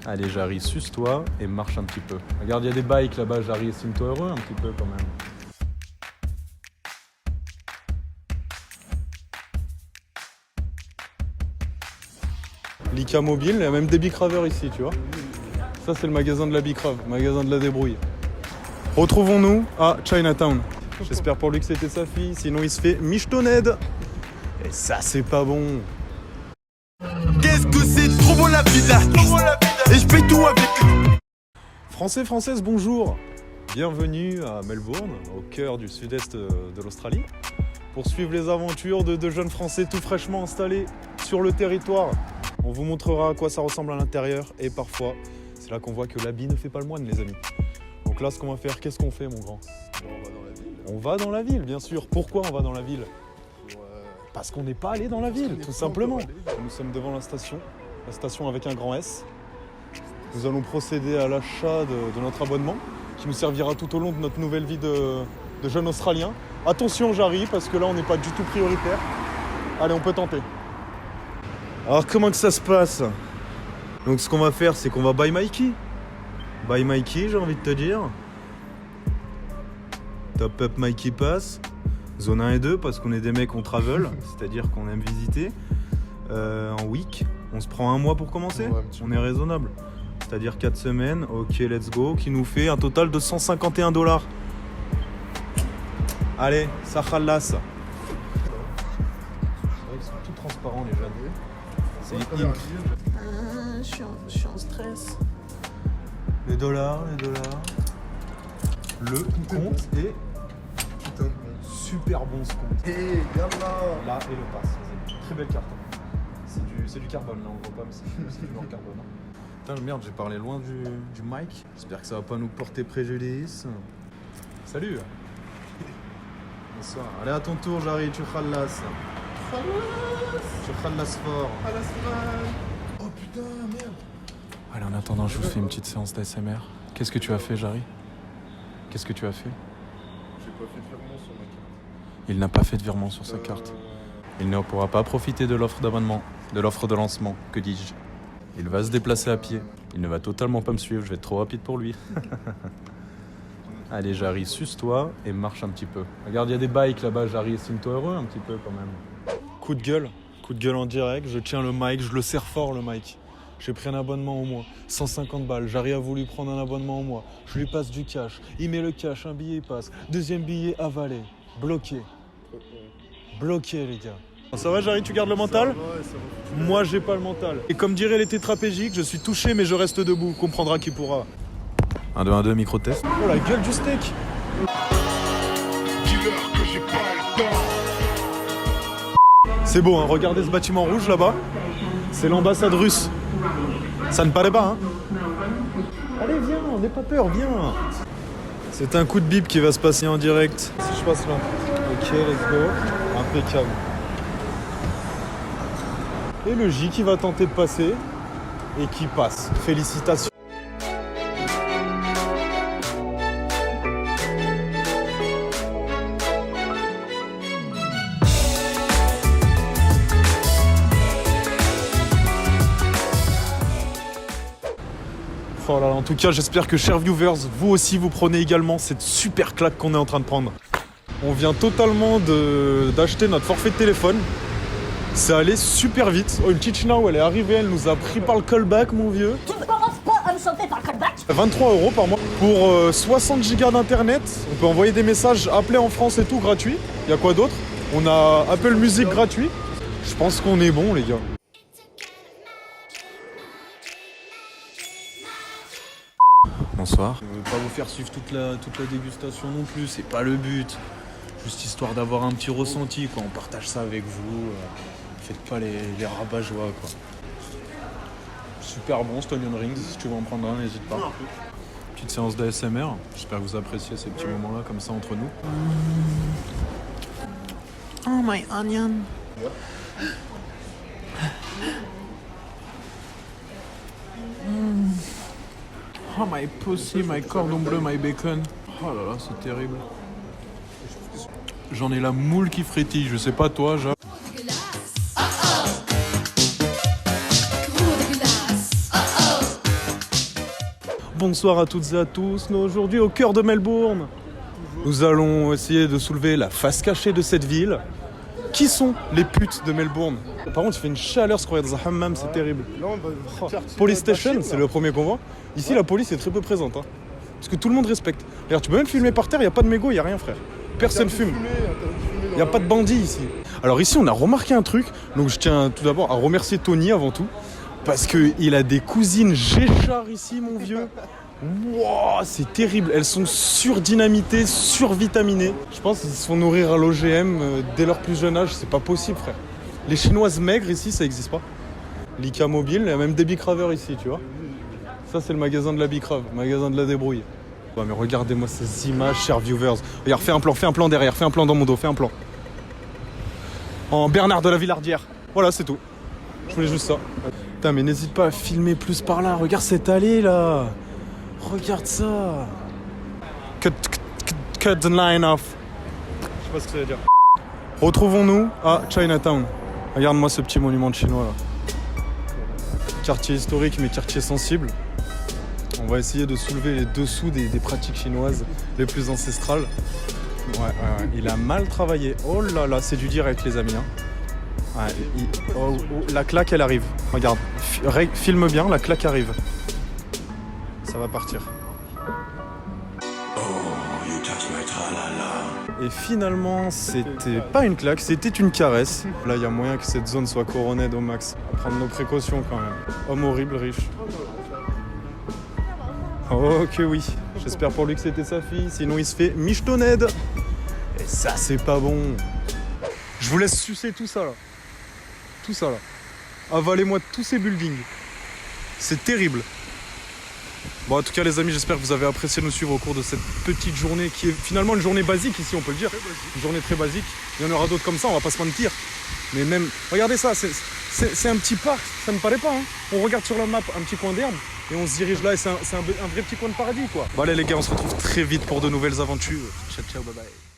Allez, Jarry, suce-toi et marche un petit peu. Regarde, il y a des bikes là-bas, Jarry, estime-toi heureux un petit peu quand même. Lika Mobile, il y a même des bicraveurs ici, tu vois. Ça, c'est le magasin de la bicrave, magasin de la débrouille. Retrouvons-nous à Chinatown. J'espère pour lui que c'était sa fille, sinon il se fait michetoned. Et ça, c'est pas bon. Qu'est-ce que c'est trop bon la vie là. Et je paye tout avec. Français, Françaises, bonjour. Bienvenue à Melbourne, au cœur du sud-est de l'Australie, pour suivre les aventures de deux jeunes Français tout fraîchement installés sur le territoire. On vous montrera à quoi ça ressemble à l'intérieur et parfois, c'est là qu'on voit que l'habit ne fait pas le moine, les amis. Donc là, ce qu'on va faire, qu'est-ce qu'on fait, mon grand? On va dans la ville. On va dans la ville, bien sûr. Pourquoi on va dans la ville? Parce qu'on n'est pas allé dans la ville, tout simplement. Nous sommes devant la station avec un grand S. Nous allons procéder à l'achat de notre abonnement, qui nous servira tout au long de notre nouvelle vie de jeunes Australiens. Attention, Jarry, parce que là, on n'est pas du tout prioritaire. Allez, on peut tenter. Alors, comment que ça se passe? Donc, ce qu'on va faire, c'est qu'on va buy Mikey. Buy Mikey, j'ai envie de te dire. Top up Mikey Pass. Zone 1 et 2, parce qu'on est des mecs, on travel, c'est-à-dire qu'on aime visiter. En week, on se prend un mois pour commencer. Ouais, on est raisonnable. C'est-à-dire 4 semaines, ok, let's go, qui nous fait un total de 151 $. Allez, ça khalas. C'est vrai qu'ils sont tout transparents, les jeunes. C'est ink. Je suis en stress. Les dollars. Le compte est Putain de bon. super bon, ce compte. Hé, regarde là. Là, et le pass. Très belle carte. C'est du carbone, là, on voit pas, mais c'est du noir carbone. Putain, merde, j'ai parlé loin du mic. J'espère que ça va pas nous porter préjudice. Salut. Bonsoir. Allez, à ton tour, Jarry, tu khalas. Tu khalas fort. Oh putain, merde. Allez, en attendant, je vous fais une petite séance d'ASMR. Qu'est-ce que tu as fait, Jarry? Qu'est-ce que tu as fait? J'ai pas fait de virement sur ma carte. Il n'a pas fait de virement sur sa carte. Il ne pourra pas profiter de l'offre d'abonnement, de l'offre de lancement, que dis-je. Il va se déplacer à pied. Il ne va totalement pas me suivre, je vais être trop rapide pour lui. Allez, Jarry, suce-toi et marche un petit peu. Regarde, il y a des bikes là-bas, Jarry, estime-toi heureux un petit peu quand même. Coup de gueule en direct, je tiens le mic, je le serre fort le mic. J'ai pris un abonnement au mois, 150 balles, Jarry a voulu prendre un abonnement au mois. Je lui passe du cash, il met le cash, un billet il passe, deuxième billet avalé, bloqué. Bloqué les gars. Ça va Jarry, tu gardes le mental? Ouais, ça va. Moi j'ai pas le mental. Et comme dirait les tétraplégiques, je suis touché mais je reste debout, comprendra qui pourra. 1, 2, 1, 2, micro-test. Oh la gueule du steak. Dis-leur que j'ai pas le temps. C'est beau hein, regardez ce bâtiment rouge là-bas. C'est l'ambassade russe. Ça ne paraît pas hein? Allez viens, n'aie pas peur, viens. C'est un coup de bip qui va se passer en direct. Si je passe là. Ok, let's go. Impeccable. Et le J qui va tenter de passer et qui passe. Félicitations. Oh là là, en tout cas, j'espère que, chers viewers, vous aussi, vous prenez également cette super claque qu'on est en train de prendre. On vient totalement d'acheter notre forfait de téléphone. C'est allé super vite. Oh, une petite china où elle est arrivée, elle nous a pris par le callback, mon vieux. Tu ne commences pas à me sauter par le callback. 23 € par mois. Pour 60 gigas d'internet, on peut envoyer des messages, appeler en France et tout, gratuit. Il y a quoi d'autre? On a Apple Music gratuit. Je pense qu'on est bon, les gars. Bonsoir. Je ne veux pas vous faire suivre toute la dégustation non plus, c'est pas le but. Juste histoire d'avoir un petit ressenti, quoi. On partage ça avec vous. Faites pas les rabat-joie, quoi. Super bon, cet onion rings. Si tu veux en prendre un, n'hésite pas. Petite séance d'ASMR. J'espère que vous appréciez ces petits moments-là, comme ça, entre nous. Oh my onion. Oh my pussy, my cordon bleu, my bacon. Oh là là, c'est terrible. J'en ai la moule qui frétille, je sais pas toi, Jacques. Bonsoir à toutes et à tous. Nous, aujourd'hui, au cœur de Melbourne, nous allons essayer de soulever la face cachée de cette ville. Qui sont les putes de Melbourne? Par contre, il fait une chaleur, ce qu'on regarde dans un hammam, c'est terrible. Là, on va Oh, quartier Police Machine, Station, là. c'est le premier qu'on voit. Ici, la police est très peu présente. Hein. Parce que tout le monde respecte. Regarde, tu peux même filmer par terre, il n'y a pas de mégots, il n'y a rien, frère. Personne fume. Il n'y a pas de bandits ici. Alors ici, on a remarqué un truc. Donc je tiens tout d'abord à remercier Tony avant tout. Parce qu'il a des cousines Géchard ici, mon vieux. Wow, c'est terrible. Elles sont surdinamitées, survitaminées. Je pense qu'ils se font nourrir à l'OGM dès leur plus jeune âge. C'est pas possible, frère. Les Chinoises maigres ici, ça n'existe pas. L'ICA mobile, il y a même des bicraveurs ici, tu vois. Ça, c'est le magasin de la bicrave, magasin de la débrouille. Ouais, mais regardez-moi ces images, chers viewers. Regarde, fais un plan derrière, fais un plan dans mon dos, fais un plan. En Bernard de la Villardière. Voilà, c'est tout. Je voulais juste ça. Putain, mais n'hésite pas à filmer plus par là. Regarde cette allée, là. Regarde ça. Cut the line off. Je sais pas ce que ça veut dire. Retrouvons-nous à Chinatown. Regarde-moi ce petit monument de chinois, là. Quartier historique, mais quartier sensible. On va essayer de soulever les dessous des pratiques chinoises les plus ancestrales. Ouais. Il a mal travaillé. Oh là là, c'est du direct, les amis. Hein. Ouais, la claque, elle arrive. Regarde, filme bien, la claque arrive. Ça va partir. Et finalement, c'était pas une claque, c'était une caresse. Là, il y a moyen que cette zone soit couronnée au max. À prendre nos précautions quand même. Homme horrible, riche. Oh que oui, j'espère pour lui que c'était sa fille, sinon il se fait michetonned. Et ça c'est pas bon. Je vous laisse sucer tout ça là. Tout ça là. Avalez-moi tous ces buildings. C'est terrible. Bon en tout cas les amis, j'espère que vous avez apprécié nous suivre au cours de cette petite journée qui est finalement une journée basique ici, on peut le dire. Une journée très basique. Il y en aura d'autres comme ça, on va pas se mentir. Mais même, regardez ça, c'est un petit parc, ça ne paraît pas. Hein. On regarde sur la map un petit coin d'herbe et on se dirige là et c'est un vrai petit coin de paradis quoi. Bon allez les gars, on se retrouve très vite pour de nouvelles aventures. Ciao ciao, bye bye.